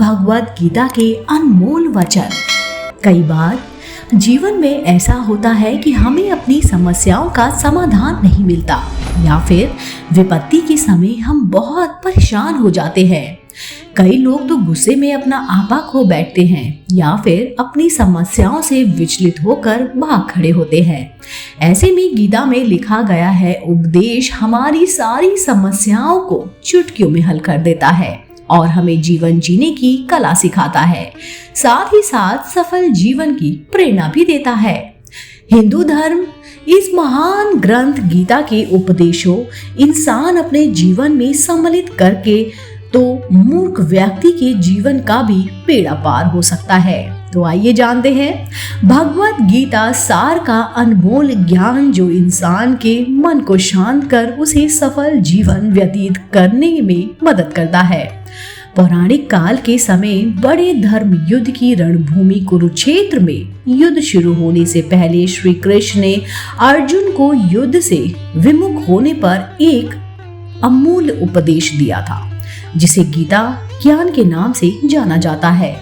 भगवत गीता के अनमोल वचन। कई बार जीवन में ऐसा होता है कि हमें अपनी समस्याओं का समाधान नहीं मिलता या फिर विपत्ति के समय हम बहुत परेशान हो जाते हैं। कई लोग तो गुस्से में अपना आपा खो बैठते हैं या फिर अपनी समस्याओं से विचलित होकर भाग खड़े होते हैं। ऐसे में गीता में लिखा गया है उपदेश हमारी सारी समस्याओं को चुटकियों में हल कर देता है और हमें जीवन जीने की कला सिखाता है, साथ ही साथ सफल जीवन की प्रेरणा भी देता है। हिंदू धर्म इस महान ग्रंथ गीता के उपदेशों इंसान अपने जीवन में सम्मिलित करके तो मूर्ख व्यक्ति के जीवन का भी बेड़ा पार हो सकता है। तो आइए जानते हैं भगवत गीता सार का अनमोल ज्ञान जो इंसान के मन को शांत कर उसे सफल जीवन व्यतीत करने में मदद करता है। पौराणिक काल के समय बड़े धर्म युद्ध की रणभूमि कुरुक्षेत्र में युद्ध शुरू होने से पहले श्री कृष्ण ने अर्जुन को युद्ध से विमुख होने पर एक अमूल्य उपदेश दिया था, जिसे गीता ज्ञान के नाम से जाना जाता है।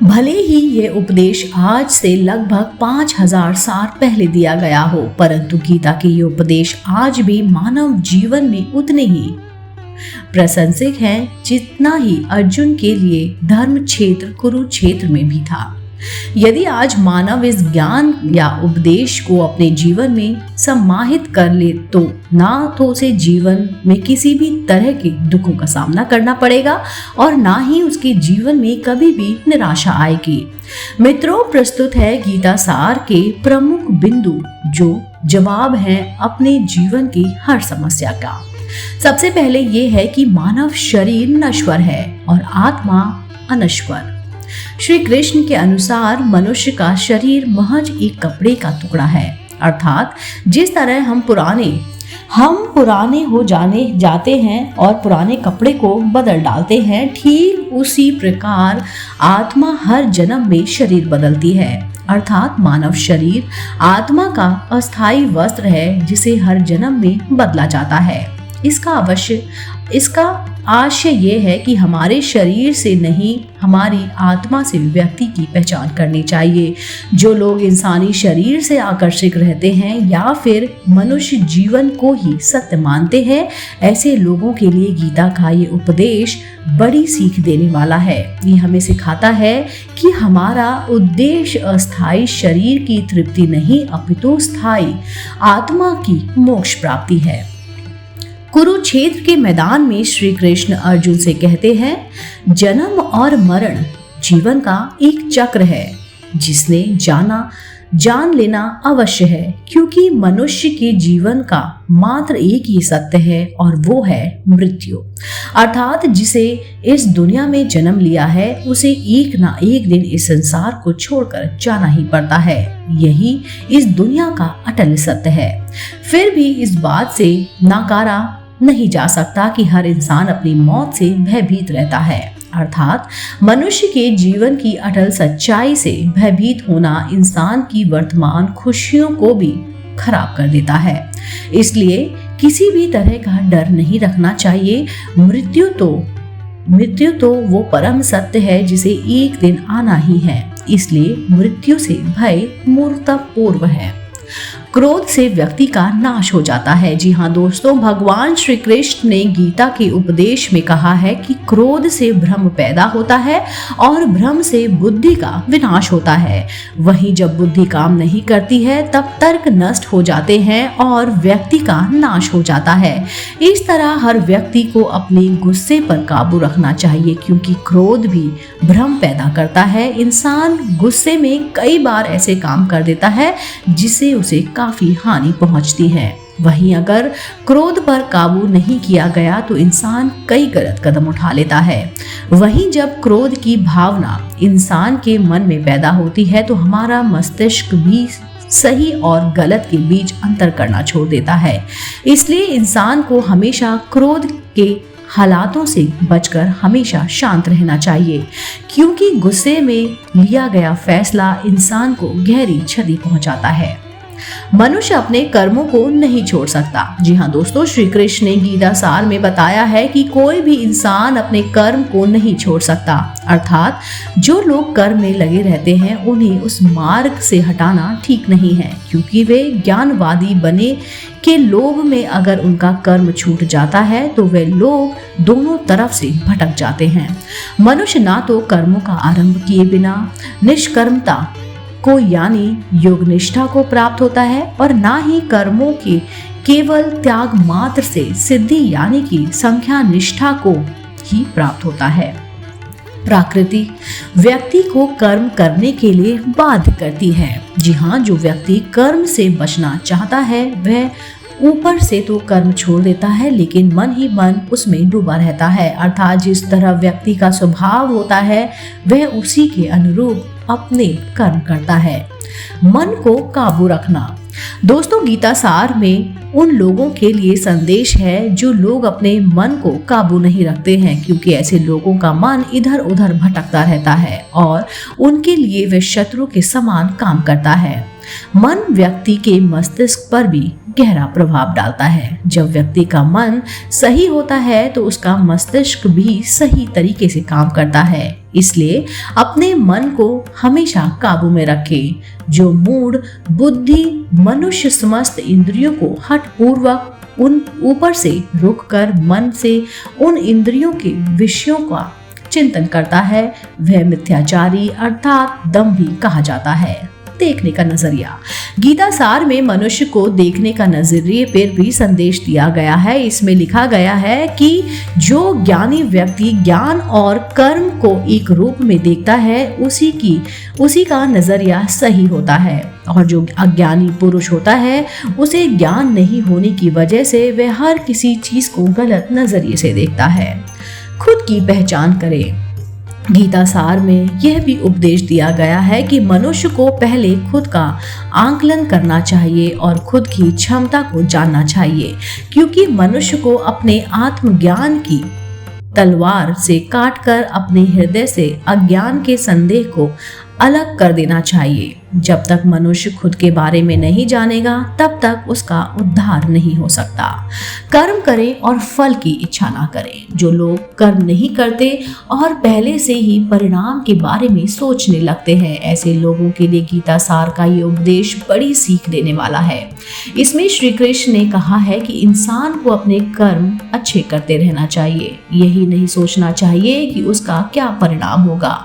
भले ही यह उपदेश आज से लगभग 5000 साल पहले दिया गया हो, परंतु गीता के ये उपदेश आज भी मानव जीवन में उतने ही प्रासंगिक हैं जितना ही अर्जुन के लिए धर्म क्षेत्र कुरुक्षेत्र में भी था। यदि आज मानव इस ज्ञान या उपदेश को अपने जीवन में समाहित कर ले तो ना तो उसे जीवन में किसी भी तरह के दुखों का सामना करना पड़ेगा और ना ही उसके जीवन में कभी भी निराशा आएगी। मित्रों, प्रस्तुत है गीता सार के प्रमुख बिंदु जो जवाब है अपने जीवन की हर समस्या का। सबसे पहले ये है कि मानव शरीर नश्वर है और आत्मा अनश्वर। श्री कृष्ण के अनुसार मनुष्य का शरीर महज एक कपड़े का टुकड़ा है, अर्थात जिस तरह हम पुराने हो जाते हैं और पुराने कपड़े को बदल डालते हैं, ठीक उसी प्रकार आत्मा हर जन्म में शरीर बदलती है। अर्थात मानव शरीर आत्मा का अस्थायी वस्त्र है जिसे हर जन्म में बदला जाता है। इसका आशय यह है कि हमारे शरीर से नहीं हमारी आत्मा से व्यक्ति की पहचान करनी चाहिए। जो लोग इंसानी शरीर से आकर्षित रहते हैं या फिर मनुष्य जीवन को ही सत्य मानते हैं, ऐसे लोगों के लिए गीता का ये उपदेश बड़ी सीख देने वाला है। ये हमें सिखाता है कि हमारा उद्देश्य अस्थायी शरीर की तृप्ति नहीं अपितु स्थायी आत्मा की मोक्ष प्राप्ति है। कुरुक्षेत्र के मैदान में श्री कृष्ण अर्जुन से कहते हैं, जन्म और मरण जीवन का एक चक्र है जिसने जान लेना अवश्य है, क्योंकि मनुष्य के जीवन का मात्र एक ही सत्य है और वो है मृत्यु। अर्थात जिसे इस दुनिया में जन्म लिया है उसे एक ना एक दिन इस संसार को छोड़कर जाना ही पड़ता है। यही इस दुनिया का अटल सत्य है। फिर भी इस बात से नकारा नहीं जा सकता कि हर इंसान अपनी मौत से भयभीत रहता है। अर्थात मनुष्य के जीवन की अटल सच्चाई से भयभीत होना इंसान की वर्तमान खुशियों को भी खराब कर देता है। इसलिए किसी भी तरह का डर नहीं रखना चाहिए। मृत्यु तो वो परम सत्य है जिसे एक दिन आना ही है। इसलिए मृत्यु से भय मूर्खतापूर्व है। क्रोध से व्यक्ति का नाश हो जाता है। जी हाँ दोस्तों, भगवान श्री कृष्ण ने गीता के उपदेश में कहा है कि क्रोध से भ्रम पैदा होता है और भ्रम से बुद्धि का विनाश होता है। वहीं जब बुद्धि काम नहीं करती है तब तर्क नष्ट हो जाते हैं और व्यक्ति का नाश हो जाता है। इस तरह हर व्यक्ति को अपने गुस्से पर काबू रखना चाहिए, क्योंकि क्रोध भी भ्रम पैदा करता है। इंसान गुस्से में कई बार ऐसे काम कर देता है जिससे उसे काफी हानि पहुंचती है। वहीं अगर क्रोध पर काबू नहीं किया गया तो इंसान कई गलत कदम उठा लेता है। वहीं जब क्रोध की भावना इंसान के मन में पैदा होती है तो हमारा मस्तिष्क भी सही और गलत के बीच अंतर करना छोड़ देता है। इसलिए इंसान को हमेशा क्रोध के हालातों से बचकर हमेशा शांत रहना चाहिए, क्योंकि गुस्से में लिया गया फैसला इंसान को गहरी क्षति पहुंचाता है। मनुष्य अपने कर्मों को नहीं छोड़ सकता। जी हाँ दोस्तों, श्री कृष्ण ने गीता सार में बताया है कि कोई भी इंसान अपने कर्म को नहीं छोड़ सकता, अर्थात जो लोग कर्म में लगे रहते हैं उन्हें उस मार्ग से हटाना ठीक नहीं है, क्योंकि वे ज्ञानवादी बने के लोभ में अगर उनका कर्म छूट जाता है तो वे लोग दोनों तरफ से भटक जाते हैं। मनुष्य ना तो कर्मों का आरंभ किए बिना निष्कर्मता को यानी योग निष्ठा को प्राप्त होता है और ना ही कर्मों के केवल त्याग मात्र से सिद्धि यानी कि संख्या निष्ठा को ही प्राप्त होता है। प्रकृति व्यक्ति को कर्म करने के लिए बाध्य करती है। जी हाँ, जो व्यक्ति कर्म से बचना चाहता है वह ऊपर से तो कर्म छोड़ देता है, लेकिन मन ही मन उसमें डूबा रहता है, अर्थात जिस तरह व्यक्ति का स्वभाव होता है वह उसी के अनुरूप अपने कर्म करता है। मन को काबू रखना। दोस्तों, गीता सार में उन लोगों के लिए संदेश है जो लोग अपने मन को काबू नहीं रखते हैं, क्योंकि ऐसे लोगों का मन इधर उधर भटकता रहता है और उनके लिए वे शत्रु के समान काम करता है। मन व्यक्ति के मस्तिष्क पर भी गहरा प्रभाव डालता है। जब व्यक्ति का मन सही होता है तो उसका मस्तिष्क भी सही तरीके से काम करता है। इसलिए अपने मन को हमेशा काबू में रखें। जो मूड बुद्धि मनुष्य समस्त इंद्रियों को हठपूर्वक उन ऊपर से रुककर मन से उन इंद्रियों के विषयों का चिंतन करता है वह मिथ्याचारी अर्थात दंभी कहा जाता है। देखने का नजरिया। गीता सार में मनुष्य को देखने का नजरिए पर भी संदेश दिया गया है। इसमें लिखा गया है कि जो ज्ञानी व्यक्ति ज्ञान और कर्म को एक रूप में देखता है उसी का नजरिया सही होता है, और जो अज्ञानी पुरुष होता है उसे ज्ञान नहीं होने की वजह से वह हर किसी चीज को गलत नजरिए से देखता है। खुद की पहचान करें। गीता सार में यह भी उपदेश दिया गया है कि मनुष्य को पहले खुद का आंकलन करना चाहिए और खुद की क्षमता को जानना चाहिए, क्योंकि मनुष्य को अपने आत्मज्ञान की तलवार से काटकर अपने हृदय से अज्ञान के संदेह को अलग कर देना चाहिए। जब तक मनुष्य खुद के बारे में नहीं जानेगा तब तक उसका उद्धार नहीं हो सकता। कर्म करें और फल की इच्छा ना करें। जो लोग कर्म नहीं करते और पहले से ही परिणाम के बारे में सोचने लगते हैं, ऐसे लोगों के लिए गीता सार का ये उपदेश बड़ी सीख देने वाला है। इसमें श्री कृष्ण ने कहा है कि इंसान को अपने कर्म अच्छे करते रहना चाहिए, यही नहीं सोचना चाहिए कि उसका क्या परिणाम होगा,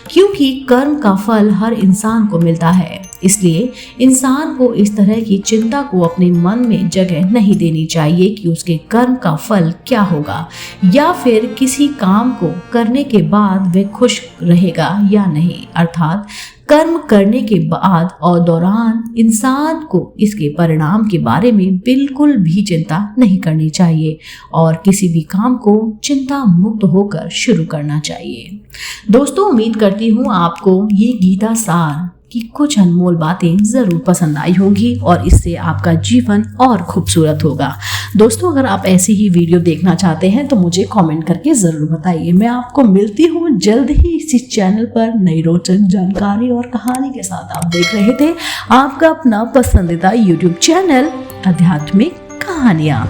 क्योंकि कर्म का फल हर इंसान को मिलता है। इसलिए इंसान को इस तरह की चिंता को अपने मन में जगह नहीं देनी चाहिए कि उसके कर्म का फल क्या होगा, या फिर किसी काम को करने के बाद वह खुश रहेगा या नहीं। अर्थात कर्म करने के बाद और दौरान इंसान को इसके परिणाम के बारे में बिल्कुल भी चिंता नहीं करनी चाहिए और किसी भी काम को चिंता मुक्त होकर शुरू करना चाहिए। दोस्तों, उम्मीद करती हूँ आपको ये गीता सार कि कुछ अनमोल बातें जरूर पसंद आई होंगी और इससे आपका जीवन और खूबसूरत होगा। दोस्तों, अगर आप ऐसी ही वीडियो देखना चाहते हैं तो मुझे कमेंट करके जरूर बताइए। मैं आपको मिलती हूँ जल्द ही इसी चैनल पर नई रोचक जानकारी और कहानी के साथ। आप देख रहे थे आपका अपना पसंदीदा YouTube चैनल आध्यात्मिक कहानियाँ।